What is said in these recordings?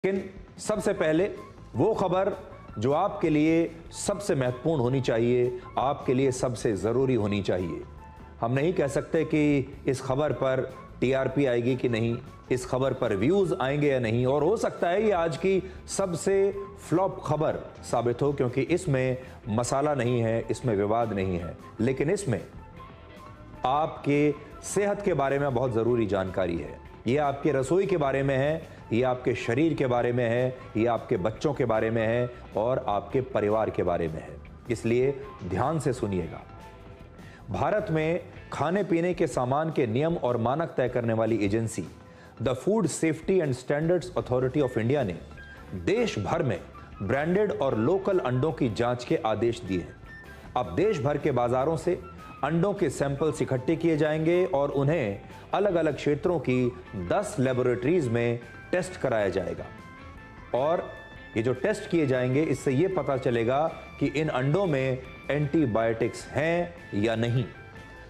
लेकिन सबसे पहले वो खबर जो आपके लिए सबसे महत्वपूर्ण होनी चाहिए, आपके लिए सबसे ज़रूरी होनी चाहिए। हम नहीं कह सकते कि इस खबर पर टीआरपी आएगी कि नहीं, इस खबर पर व्यूज़ आएंगे या नहीं, और हो सकता है ये आज की सबसे फ्लॉप खबर साबित हो, क्योंकि इसमें मसाला नहीं है, इसमें विवाद नहीं है, लेकिन इसमें आपके सेहत के बारे में बहुत ज़रूरी जानकारी है। ये आपके रसोई के बारे में है, ये आपके शरीर के बारे में है, ये आपके बच्चों के बारे में है और आपके परिवार के बारे में है। इसलिए ध्यान से सुनिएगा। भारत में खाने पीने के सामान के नियम और मानक तय करने वाली agency the food safety and standards authority of India ने देश भर में ब्रांडेड और लोकल अंडों की जांच के आदेश दिए हैं। अब देश भर के बाजारों से अंडों के सैंपल्स इकट्ठे किए जाएंगे और उन्हें अलग अलग क्षेत्रों की 10 लेबोरेटरीज में टेस्ट कराया जाएगा। और ये जो टेस्ट किए जाएंगे, इससे ये पता चलेगा कि इन अंडों में एंटीबायोटिक्स हैं या नहीं।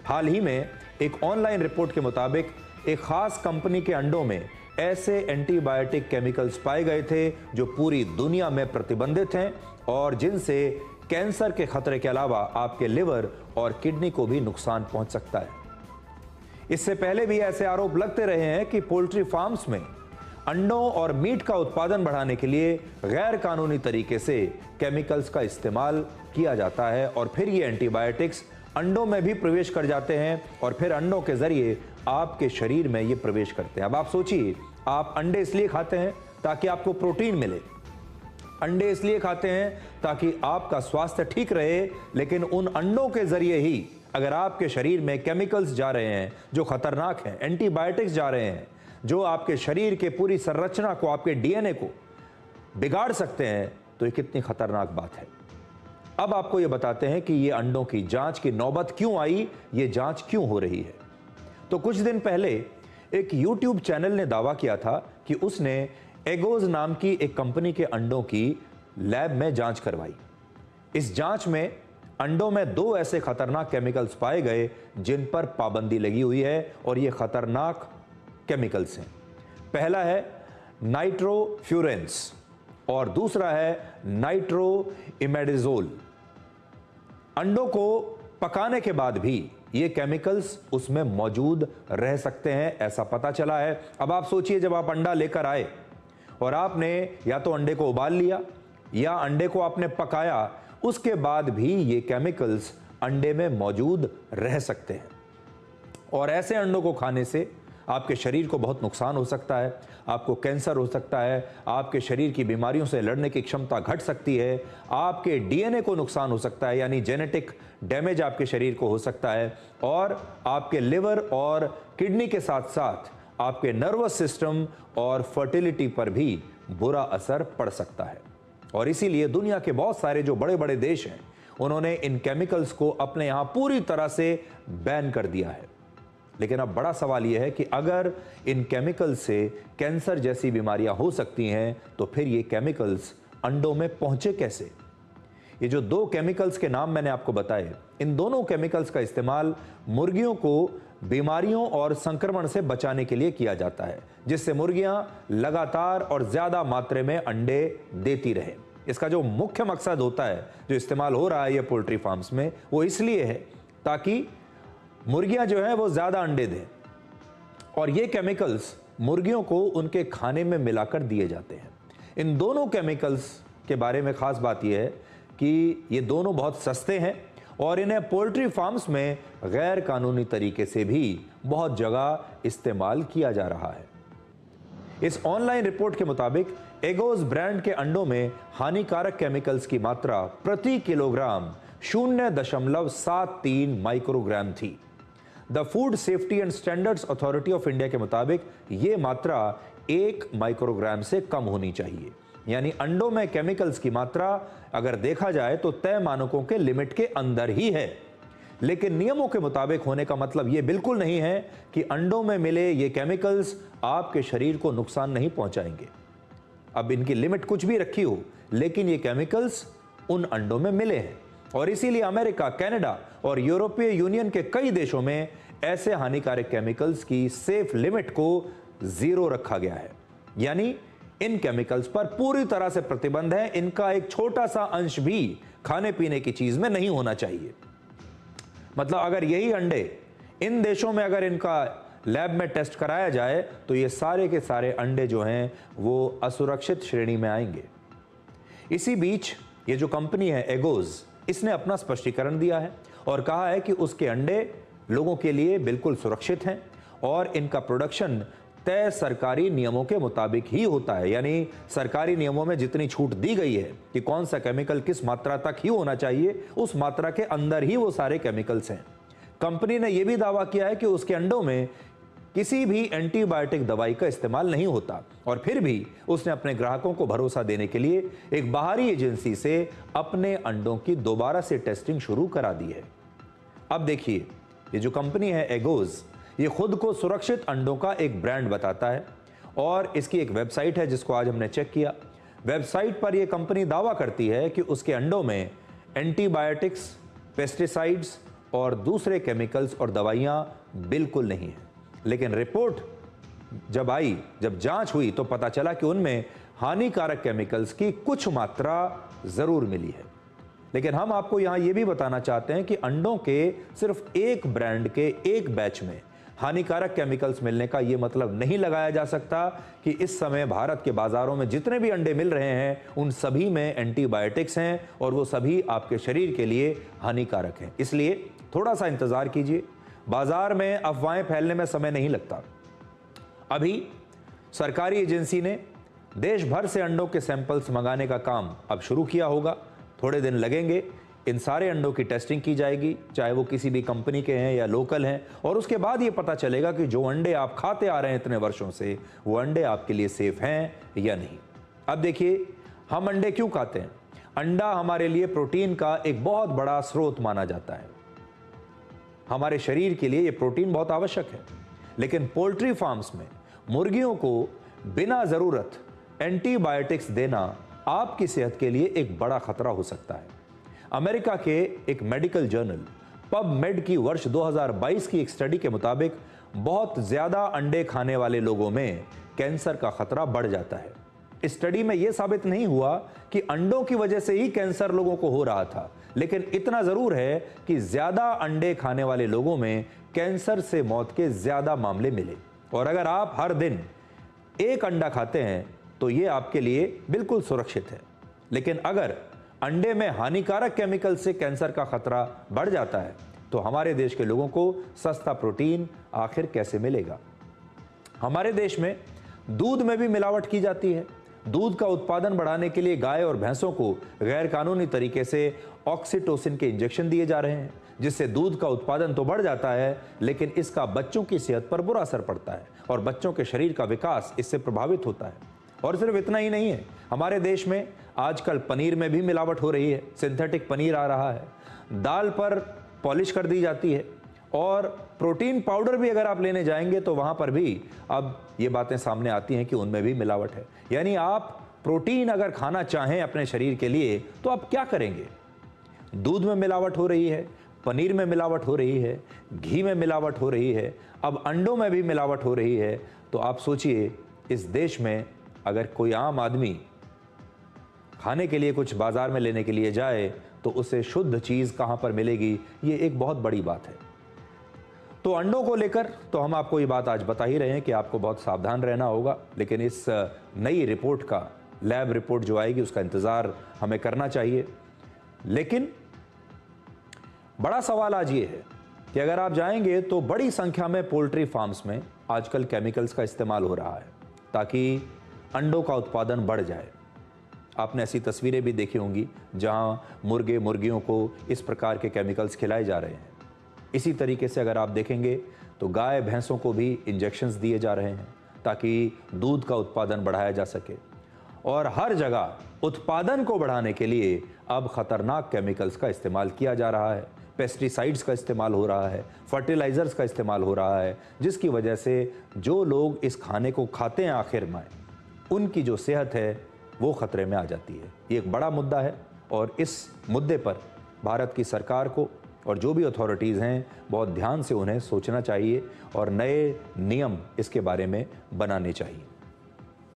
हाल ही में एक ऑनलाइन रिपोर्ट के मुताबिक एक खास कंपनी के अंडों में ऐसे एंटीबायोटिक केमिकल्स पाए गए थे जो पूरी दुनिया में प्रतिबंधित हैं और जिनसे कैंसर के खतरे के अलावा आपके लिवर और किडनी को भी नुकसान पहुंच सकता है। इससे पहले भी ऐसे आरोप लगते रहे हैं कि पोल्ट्री फार्म्स में अंडों और मीट का उत्पादन बढ़ाने के लिए गैर कानूनी तरीके से केमिकल्स का इस्तेमाल किया जाता है और फिर ये एंटीबायोटिक्स अंडों में भी प्रवेश कर जाते हैं और फिर अंडों के जरिए आपके शरीर में ये प्रवेश करते हैं। अब आप सोचिए, आप अंडे इसलिए खाते हैं ताकि आपको प्रोटीन मिले, अंडे इसलिए खाते हैं ताकि आपका स्वास्थ्य ठीक रहे, लेकिन उन अंडों के जरिए ही अगर आपके शरीर में केमिकल्स जा रहे हैं जो खतरनाक हैं, एंटीबायोटिक्स जा रहे हैं जो आपके शरीर के पूरी संरचना को, आपके डीएनए को बिगाड़ सकते हैं, तो ये कितनी खतरनाक बात है। अब आपको ये बताते हैं कि ये अंडों की जांच की नौबत क्यों आई, ये जांच क्यों हो रही है। तो कुछ दिन पहले एक YouTube चैनल ने दावा किया था कि उसने एगोज नाम की एक कंपनी के अंडों की लैब में जांच करवाई। इस जांच में अंडों में 2 ऐसे खतरनाक केमिकल्स पाए गए जिन पर पाबंदी लगी हुई है और ये खतरनाक केमिकल्स हैं। पहला है नाइट्रोफ्यूरेंस और दूसरा है नाइट्रोइमेडाजोल। अंडों को पकाने के बाद भी ये केमिकल्स उसमें मौजूद रह सकते हैं, ऐसा पता चला है। अब आप सोचिए, जब आप अंडा लेकर आए और आपने या तो अंडे को उबाल लिया या अंडे को आपने पकाया, उसके बाद भी ये केमिकल्स अंडे में मौजूद रह सकते हैं और ऐसे अंडों को खाने से आपके शरीर को बहुत नुकसान हो सकता है, आपको कैंसर हो सकता है, आपके शरीर की बीमारियों से लड़ने की क्षमता घट सकती है, आपके डीएनए को नुकसान हो सकता है, यानी जेनेटिक डैमेज आपके शरीर को हो सकता है, और आपके लिवर और किडनी के साथ साथ आपके नर्वस सिस्टम और फर्टिलिटी पर भी बुरा असर पड़ सकता है। और इसीलिए दुनिया के बहुत सारे जो बड़े बड़े देश हैं, उन्होंने इन केमिकल्स को अपने यहाँ पूरी तरह से बैन कर दिया है। लेकिन अब बड़ा सवाल यह है कि अगर इन केमिकल्स से कैंसर जैसी बीमारियां हो सकती हैं, तो फिर ये केमिकल्स अंडों में पहुंचे कैसे? ये जो 2 केमिकल्स के नाम मैंने आपको बताए, इन दोनों केमिकल्स का इस्तेमाल मुर्गियों को बीमारियों और संक्रमण से बचाने के लिए किया जाता है, जिससे मुर्गियां लगातार और ज्यादा मात्रा में अंडे देती रहें। इसका जो मुख्य मकसद होता है, जो इस्तेमाल हो रहा है ये पोल्ट्री फार्म्स में, वो इसलिए है ताकि मुर्गियां जो है वो ज्यादा अंडे दें, और ये केमिकल्स मुर्गियों को उनके खाने में मिलाकर दिए जाते हैं। इन दोनों केमिकल्स के बारे में खास बात यह है कि ये दोनों बहुत सस्ते हैं और इन्हें पोल्ट्री फार्म्स में गैर कानूनी तरीके से भी बहुत जगह इस्तेमाल किया जा रहा है। इस ऑनलाइन रिपोर्ट के मुताबिक एगोज ब्रांड के अंडों में हानिकारक केमिकल्स की मात्रा प्रति किलोग्राम 0.73 माइक्रोग्राम थी। The food safety and standards authority of India के मुताबिक यह मात्रा 1 माइक्रोग्राम से कम होनी चाहिए, यानी अंडों में केमिकल्स की मात्रा अगर देखा जाए तो तय मानकों के लिमिट के अंदर ही है। लेकिन नियमों के मुताबिक होने का मतलब यह बिल्कुल नहीं है कि अंडों में मिले ये केमिकल्स आपके शरीर को नुकसान नहीं पहुंचाएंगे। अब इनकी लिमिट कुछ भी रखी हो, लेकिन ये केमिकल्स उन अंडों में मिले हैं और इसीलिए अमेरिका, कनाडा और यूरोपीय यूनियन के कई देशों में ऐसे हानिकारक केमिकल्स की सेफ लिमिट को 0 रखा गया है। यानी इन केमिकल्स पर पूरी तरह से प्रतिबंध है। इनका एक छोटा सा अंश भी खाने पीने की चीज में नहीं होना चाहिए। मतलब अगर यही अंडे इन देशों में अगर इनका लैब में टेस्ट कराया जाए तो ये सारे के सारे अंडे जो हैं वो असुरक्षित श्रेणी में आएंगे। इसी बीच ये जो कंपनी है एगोज, इसने अपना स्पष्टीकरण दिया है और कहा है कि उसके अंडे लोगों के लिए बिल्कुल सुरक्षित हैं और इनका प्रोडक्शन तय सरकारी नियमों के मुताबिक ही होता है। यानी सरकारी नियमों में जितनी छूट दी गई है कि कौन सा केमिकल किस मात्रा तक ही होना चाहिए, उस मात्रा के अंदर ही वो सारे केमिकल्स हैं। कंपनी ने यह भी दावा किया है कि उसके अंडों में किसी भी एंटीबायोटिक दवाई का इस्तेमाल नहीं होता और फिर भी उसने अपने ग्राहकों को भरोसा देने के लिए एक बाहरी एजेंसी से अपने अंडों की दोबारा से टेस्टिंग शुरू करा दी है। अब देखिए, ये जो कंपनी है एगोज, ये खुद को सुरक्षित अंडों का एक ब्रांड बताता है और इसकी एक वेबसाइट है जिसको आज हमने चेक किया। वेबसाइट पर यह कंपनी दावा करती है कि उसके अंडों में एंटीबायोटिक्स, पेस्टिसाइड्स और दूसरे केमिकल्स और दवाइयां बिल्कुल नहीं है। लेकिन रिपोर्ट जब जांच हुई तो पता चला कि उनमें हानिकारक केमिकल्स की कुछ मात्रा जरूर मिली है। लेकिन हम आपको यहां यह भी बताना चाहते हैं कि अंडों के सिर्फ एक ब्रांड के एक बैच में हानिकारक केमिकल्स मिलने का यह मतलब नहीं लगाया जा सकता कि इस समय भारत के बाजारों में जितने भी अंडे मिल रहे हैं उन सभी में एंटीबायोटिक्स हैं और वो सभी आपके शरीर के लिए हानिकारक हैं। इसलिए थोड़ा सा इंतजार कीजिए। बाजार में अफवाहें फैलने में समय नहीं लगता। अभी सरकारी एजेंसी ने देश भर से अंडों के सैंपल्स मंगाने का काम अब शुरू किया होगा। थोड़े दिन लगेंगे, इन सारे अंडों की टेस्टिंग की जाएगी, चाहे वो किसी भी कंपनी के हैं या लोकल हैं, और उसके बाद ये पता चलेगा कि जो अंडे आप खाते आ रहे हैं इतने वर्षों से, वो अंडे आपके लिए सेफ हैं या नहीं। अब देखिए, हम अंडे क्यों खाते हैं? अंडा हमारे लिए प्रोटीन का एक बहुत बड़ा स्रोत माना जाता है। हमारे शरीर के लिए ये प्रोटीन बहुत आवश्यक है। लेकिन पोल्ट्री फार्म्स में मुर्गियों को बिना जरूरत एंटीबायोटिक्स देना आपकी सेहत के लिए एक बड़ा खतरा हो सकता है। अमेरिका के एक मेडिकल जर्नल पबमेड की वर्ष 2022 की एक स्टडी के मुताबिक बहुत ज्यादा अंडे खाने वाले लोगों में कैंसर का खतरा बढ़ जाता है। इस स्टडी में यह साबित नहीं हुआ कि अंडों की वजह से ही कैंसर लोगों को हो रहा था, लेकिन इतना जरूर है कि ज्यादा अंडे खाने वाले लोगों में कैंसर से मौत के ज्यादा मामले मिले। और अगर आप हर दिन एक अंडा खाते हैं तो यह आपके लिए बिल्कुल सुरक्षित है। लेकिन अगर अंडे में हानिकारक केमिकल से कैंसर का खतरा बढ़ जाता है तो हमारे देश के लोगों को सस्ता प्रोटीन आखिर कैसे मिलेगा? हमारे देश में दूध में भी मिलावट की जाती है। दूध का उत्पादन बढ़ाने के लिए गाय और भैंसों को गैर कानूनी तरीके से ऑक्सीटोसिन के इंजेक्शन दिए जा रहे हैं, जिससे दूध का उत्पादन तो बढ़ जाता है लेकिन इसका बच्चों की सेहत पर बुरा असर पड़ता है और बच्चों के शरीर का विकास इससे प्रभावित होता है। और सिर्फ इतना ही नहीं है, हमारे देश में आजकल पनीर में भी मिलावट हो रही है। सिंथेटिक पनीर आ रहा है, दाल पर पॉलिश कर दी जाती है और प्रोटीन पाउडर भी अगर आप लेने जाएंगे तो वहां पर भी अब ये बातें सामने आती हैं कि उनमें भी मिलावट है। यानी आप प्रोटीन अगर खाना चाहें अपने शरीर के लिए तो आप क्या करेंगे? दूध में मिलावट हो रही है, पनीर में मिलावट हो रही है, घी में मिलावट हो रही है, अब अंडों में भी मिलावट हो रही है। तो आप सोचिए, इस देश में अगर कोई आम आदमी खाने के लिए कुछ बाजार में लेने के लिए जाए तो उसे शुद्ध चीज कहां पर मिलेगी? ये एक बहुत बड़ी बात है। तो अंडों को लेकर तो हम आपको ये बात आज बता ही रहे हैं कि आपको बहुत सावधान रहना होगा। लेकिन इस नई रिपोर्ट का, लैब रिपोर्ट जो आएगी, उसका इंतजार हमें करना चाहिए। लेकिन बड़ा सवाल आज ये है कि अगर आप जाएंगे तो बड़ी संख्या में पोल्ट्री फार्म्स में आजकल केमिकल्स का इस्तेमाल हो रहा है ताकि अंडों का उत्पादन बढ़ जाए। आपने ऐसी तस्वीरें भी देखी होंगी जहां मुर्गे मुर्गियों को इस प्रकार के केमिकल्स खिलाए जा रहे हैं। इसी तरीके से अगर आप देखेंगे तो गाय भैंसों को भी इंजेक्शंस दिए जा रहे हैं ताकि दूध का उत्पादन बढ़ाया जा सके। और हर जगह उत्पादन को बढ़ाने के लिए अब खतरनाक केमिकल्स का इस्तेमाल किया जा रहा है, पेस्टिसाइड्स का इस्तेमाल हो रहा है, फर्टिलाइजर्स का इस्तेमाल हो रहा है, जिसकी वजह से जो लोग इस खाने को खाते हैं आखिर में उनकी जो सेहत है वो खतरे में आ जाती है। ये एक बड़ा मुद्दा है और इस मुद्दे पर भारत की सरकार को और जो भी अथॉरिटीज़ हैं बहुत ध्यान से उन्हें सोचना चाहिए और नए नियम इसके बारे में बनाने चाहिए।